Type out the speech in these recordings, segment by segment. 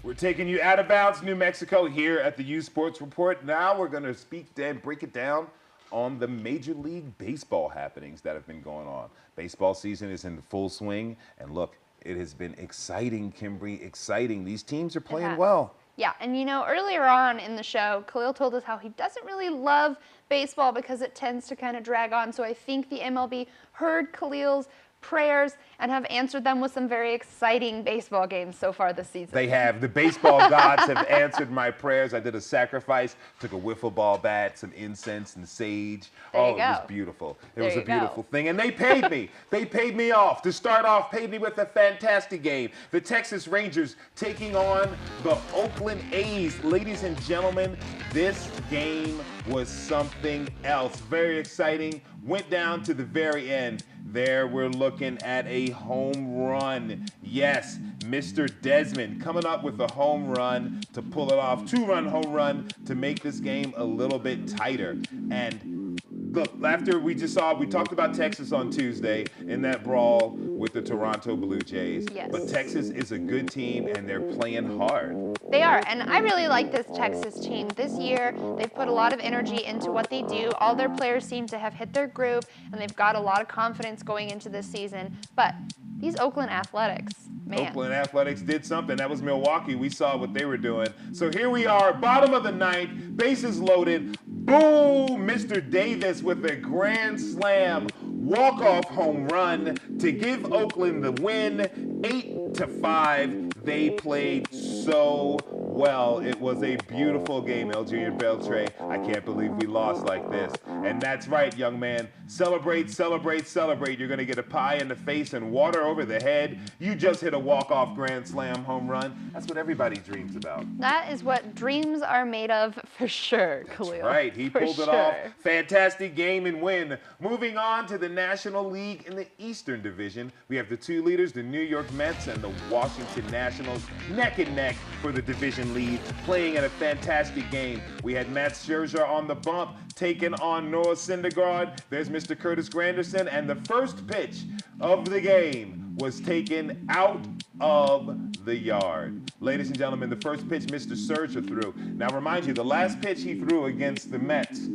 We're taking you out of bounds, New Mexico, here at the U Sports Report. Now we're going to speak and break it down on the Major League Baseball happenings that have been going on. Baseball season is in full swing, and look, it has been exciting, Kimbrey, exciting. These teams are playing well. Yeah, and you know, earlier on in the show, Khalil told us how he doesn't really love baseball because it tends to kind of drag on. So I think the MLB heard Khalil's prayers and have answered them with some very exciting baseball games so far this season. They have. The baseball gods have answered my prayers. I did a sacrifice, took a wiffle ball bat, some incense and sage. There you It go. was beautiful. It was There a you go. beautiful thing. And they paid me. They paid me off. To start off, paid me with a fantastic game. The Texas Rangers taking on the Oakland A's. Ladies and gentlemen, this game was something else. Very exciting. Went down to the very end. There we're looking at a home run. Yes, Mr. Desmond coming up with a home run to pull it off. Two-run home run to make this game a little bit tighter. And look, after we talked about Texas on Tuesday in that brawl with the Toronto Blue Jays. Yes. But Texas is a good team and they're playing hard. They are, and I really like this Texas team. This year, they've put a lot of energy into what they do. All their players seem to have hit their groove, and they've got a lot of confidence going into this season. But these Oakland Athletics, man. Oakland Athletics did something. That was Milwaukee. We saw what they were doing. So here we are, bottom of the ninth, bases loaded. Boom! Mr. Davis with a grand slam walk-off home run to give Oakland the win, 8-5. They played so well. It was a beautiful game, El Junior Beltre. I can't believe we lost like this. And that's right, young man. Celebrate, celebrate, celebrate. You're going to get a pie in the face and water over the head. You just hit a walk-off grand slam home run. That's what everybody dreams about. That is what dreams are made of for sure, Khalil. That's right. He pulled it off. Fantastic game and win. Moving on to the National League in the Eastern Division, we have the two leaders, the New York Mets and the Washington Nationals, neck and neck for the division lead, playing in a fantastic game. We had Matt Scherzer on the bump, taking on Noah Syndergaard. There's Mr. Curtis Granderson, and the first pitch of the game was taken out of the yard. Ladies and gentlemen, the first pitch Mr. Scherzer threw. Now remind you, the last pitch he threw against the Mets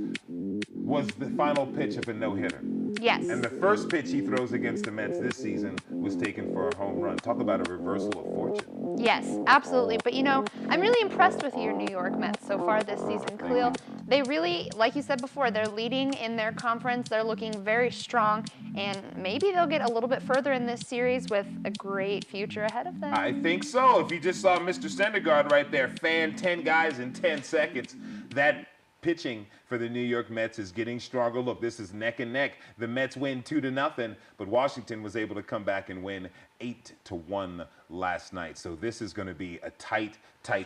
was the final pitch of a no-hitter. Yes. And the first pitch he throws against the Mets this season was taken for a home run. Talk about a reversal of fortune. Yes, absolutely. But, you know, I'm really impressed with your New York Mets so far this season, Khalil. They really, like you said before, they're leading in their conference. They're looking very strong, and maybe they'll get a little bit further in this series with a great future ahead of them. I think so. If you just saw Mr. Syndergaard right there, fan 10 guys in 10 seconds, that pitching for the New York Mets is getting stronger. Look, this is neck and neck. The Mets win 2-0, but Washington was able to come back and win 8-1 last night. So this is going to be a tight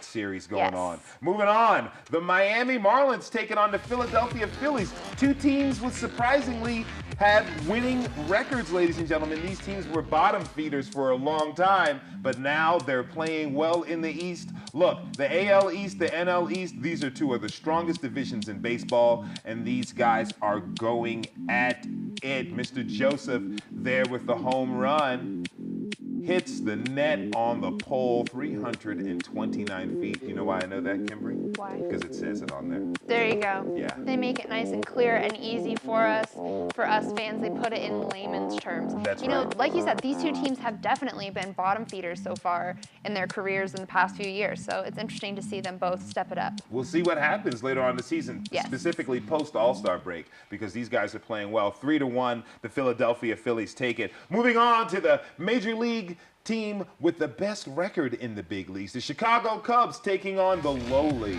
series going on. Moving on, the Miami Marlins taking on the Philadelphia Phillies. Two teams with surprisingly have winning records, ladies and gentlemen. These teams were bottom feeders for a long time, but now they're playing well in the East. Look, the AL East, the NL East, these are two of the strongest divisions in baseball, and these guys are going at it. Mr. Joseph there with the home run. Hits the net on the pole, 329 feet. You know why I know that, Kimbrey? Why? Because it says it on there. There you go. Yeah. They make it nice and clear and easy for us fans. They put it in layman's terms. That's you know, right. like you said, these two teams have definitely been bottom feeders so far in their careers in the past few years. So it's interesting to see them both step it up. We'll see what happens later on in the season, specifically post All-Star break, because these guys are playing well. 3-1, the Philadelphia Phillies take it. Moving on to the Major League team with the best record in the big leagues, the Chicago Cubs taking on the lowly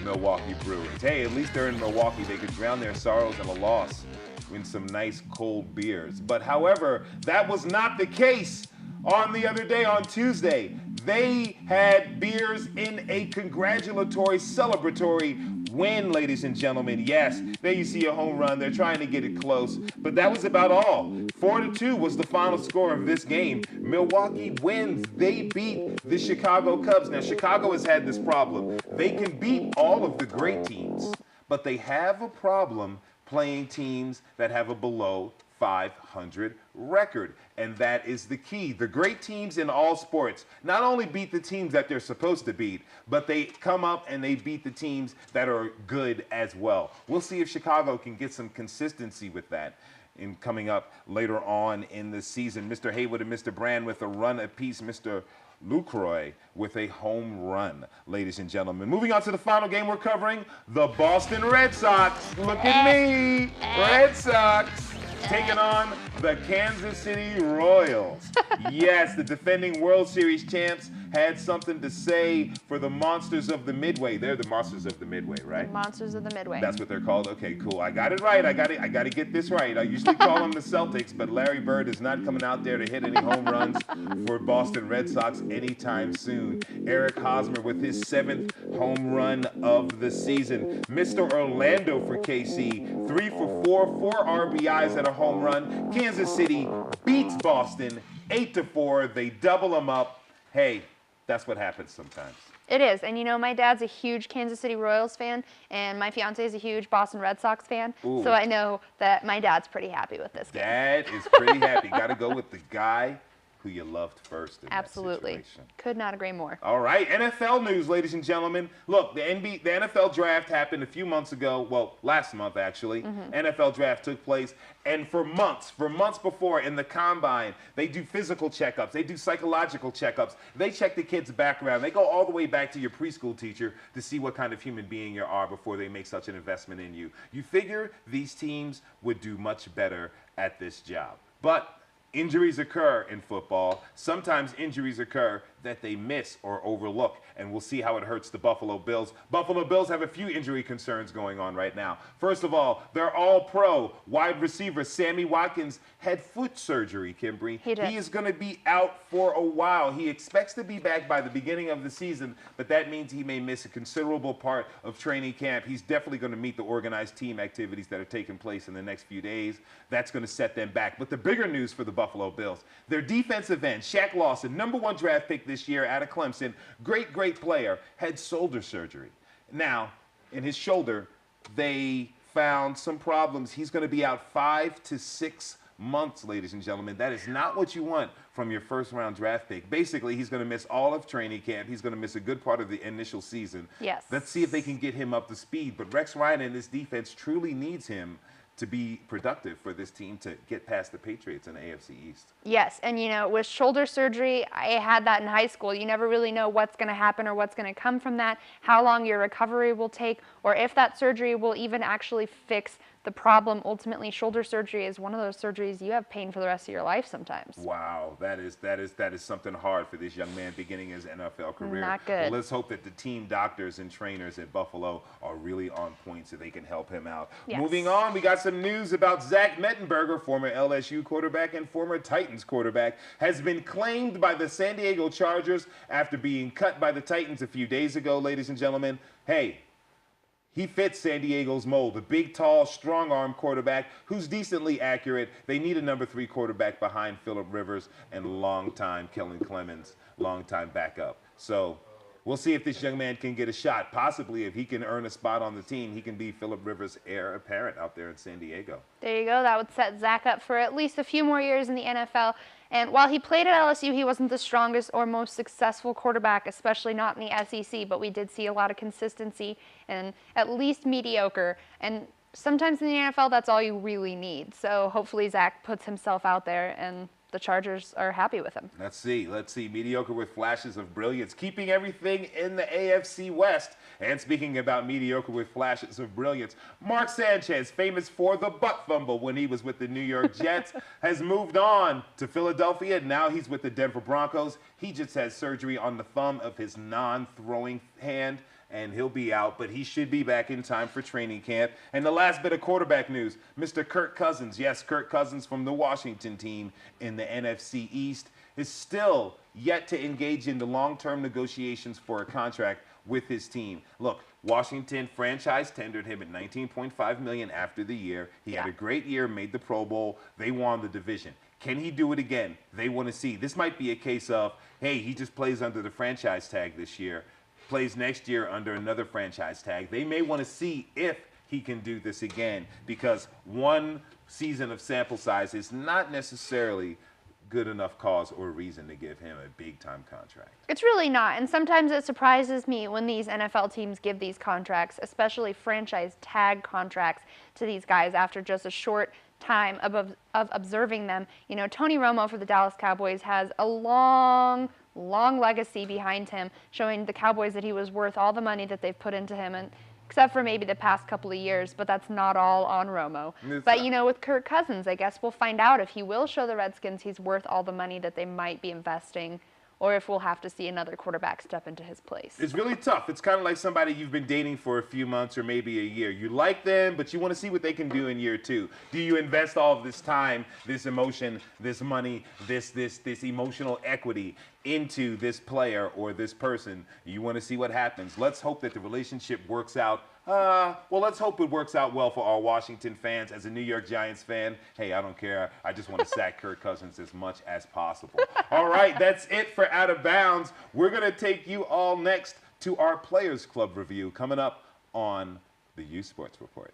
Milwaukee Brewers. Hey, at least they're in Milwaukee. They could drown their sorrows in a loss in some nice cold beers. But however, that was not the case on the other day, on Tuesday. They had beers in a congratulatory, celebratory win, ladies and gentlemen. Yes, there you see a home run. They're trying to get it close, but that was about all. 4-2 was the final score of this game. Milwaukee wins. They beat the Chicago Cubs. Now, Chicago has had this problem. They can beat all of the great teams, but they have a problem playing teams that have a below 500 record. And that is the key. The great teams in all sports not only beat the teams that they're supposed to beat, but they come up and they beat the teams that are good as well. We'll see if Chicago can get some consistency with that in coming up later on in the season. Mr. Haywood and Mr. Brand with a run apiece. Mr. Lucroy with a home run, ladies and gentlemen. Moving on to the final game we're covering, the Boston Red Sox. Look at me, Red Sox, taking on the Kansas City Royals. Yes, the defending World Series champs had something to say for the Monsters of the Midway. They're the Monsters of the Midway, right? Monsters of the Midway. That's what they're called. Okay, cool. I got it right. I got to get this right. I usually call them the Celtics, but Larry Bird is not coming out there to hit any home runs for Boston Red Sox anytime soon. Eric Hosmer with his 7th home run of the season. Mr. Orlando for KC, 3 for 4, 4 RBIs and a home run. Kansas City beats Boston 8-4. They double them up. Hey, that's what happens sometimes. It is. And, you know, my dad's a huge Kansas City Royals fan, and my fiance is a huge Boston Red Sox fan. Ooh. So I know that my dad's pretty happy with this game. Dad is pretty happy. Got to go with the guy who you loved first in Absolutely. that situation. Could not agree more. All right, NFL news, ladies and gentlemen. Look, the NFL draft happened a few months ago. Well, last month, actually. NFL draft took place. And for months before in the combine, they do physical checkups. They do psychological checkups. They check the kid's background. They go all the way back to your preschool teacher to see what kind of human being you are before they make such an investment in you. You figure these teams would do much better at this job. But injuries occur in football. Sometimes injuries occur that they miss or overlook, and we'll see how it hurts the Buffalo Bills. Buffalo Bills have a few injury concerns going on right now. First of all, their all-pro wide receiver Sammy Watkins had foot surgery, Kimbrey. He did. He is going to be out for a while. He expects to be back by the beginning of the season, but that means he may miss a considerable part of training camp. He's definitely going to meet the organized team activities that are taking place in the next few days. That's going to set them back. But the bigger news for the Buffalo Bills, their defensive end, Shaq Lawson, #1 draft pick this year out of Clemson, great player, had shoulder surgery. Now, in his shoulder, they found some problems. He's going to be out 5 to 6 months, ladies and gentlemen. That is not what you want from your first-round draft pick. Basically, he's going to miss all of training camp. He's going to miss a good part of the initial season. Yes. Let's see if they can get him up to speed. But Rex Ryan and this defense truly needs him to be productive for this team to get past the Patriots in the AFC East. Yes, and you know, with shoulder surgery, I had that in high school. You never really know what's going to happen or what's going to come from that, how long your recovery will take, or if that surgery will even actually fix the problem. Ultimately, shoulder surgery is one of those surgeries you have pain for the rest of your life sometimes. Wow, that is something hard for this young man beginning his NFL career. Not good. Well, let's hope that the team doctors and trainers at Buffalo are really on point so they can help him out. Yes. Moving on, we got some news about Zach Mettenberger, former LSU quarterback and former Titans quarterback, has been claimed by the San Diego Chargers after being cut by the Titans a few days ago, ladies and gentlemen. Hey, he fits San Diego's mold, a big, tall, strong-arm quarterback who's decently accurate. They need a #3 quarterback behind Phillip Rivers and longtime Kellen Clemens, longtime backup. So we'll see if this young man can get a shot. Possibly, if he can earn a spot on the team, he can be Phillip Rivers' heir apparent out there in San Diego. There you go. That would set Zach up for at least a few more years in the NFL. And while he played at LSU, he wasn't the strongest or most successful quarterback, especially not in the SEC, but we did see a lot of consistency and at least mediocre. And sometimes in the NFL, that's all you really need. So hopefully Zach puts himself out there and the Chargers are happy with him. Let's see. Mediocre with flashes of brilliance, keeping everything in the AFC West. And speaking about mediocre with flashes of brilliance, Mark Sanchez, famous for the butt fumble when he was with the New York Jets, has moved on to Philadelphia. Now he's with the Denver Broncos. He just had surgery on the thumb of his non-throwing hand, and he'll be out, but he should be back in time for training camp. And the last bit of quarterback news, Mr. Kirk Cousins, yes, Kirk Cousins from the Washington team in the NFC East, is still yet to engage in the long-term negotiations for a contract with his team. Look, Washington franchise tendered him at $19.5 million after the year. He had a great year, made the Pro Bowl. They won the division. Can he do it again? They want to see. This might be a case of, hey, he just plays under the franchise tag this year, plays next year under another franchise tag. They may want to see if he can do this again, because one season of sample size is not necessarily good enough cause or reason to give him a big-time contract. It's really not, and sometimes it surprises me when these NFL teams give these contracts, especially franchise tag contracts, to these guys after just a short time of observing them. You know, Tony Romo for the Dallas Cowboys has a long legacy behind him, showing the Cowboys that he was worth all the money that they've put into him, and except for maybe the past couple of years, but that's not all on Romo. But, you know, with Kirk Cousins, I guess we'll find out if he will show the Redskins he's worth all the money that they might be investing, or if we'll have to see another quarterback step into his place. It's really tough. It's kind of like somebody you've been dating for a few months or maybe a year. You like them, but you want to see what they can do in year two. Do you invest all of this time, this emotion, this money, this emotional equity into this player or this person? You want to see what happens. Let's hope that the relationship works out. Well, let's hope it works out well for our Washington fans. As a New York Giants fan, hey, I don't care. I just want to sack Kirk Cousins as much as possible. All right, that's it for Out of Bounds. We're going to take you all next to our Players Club review coming up on the U Sports Report.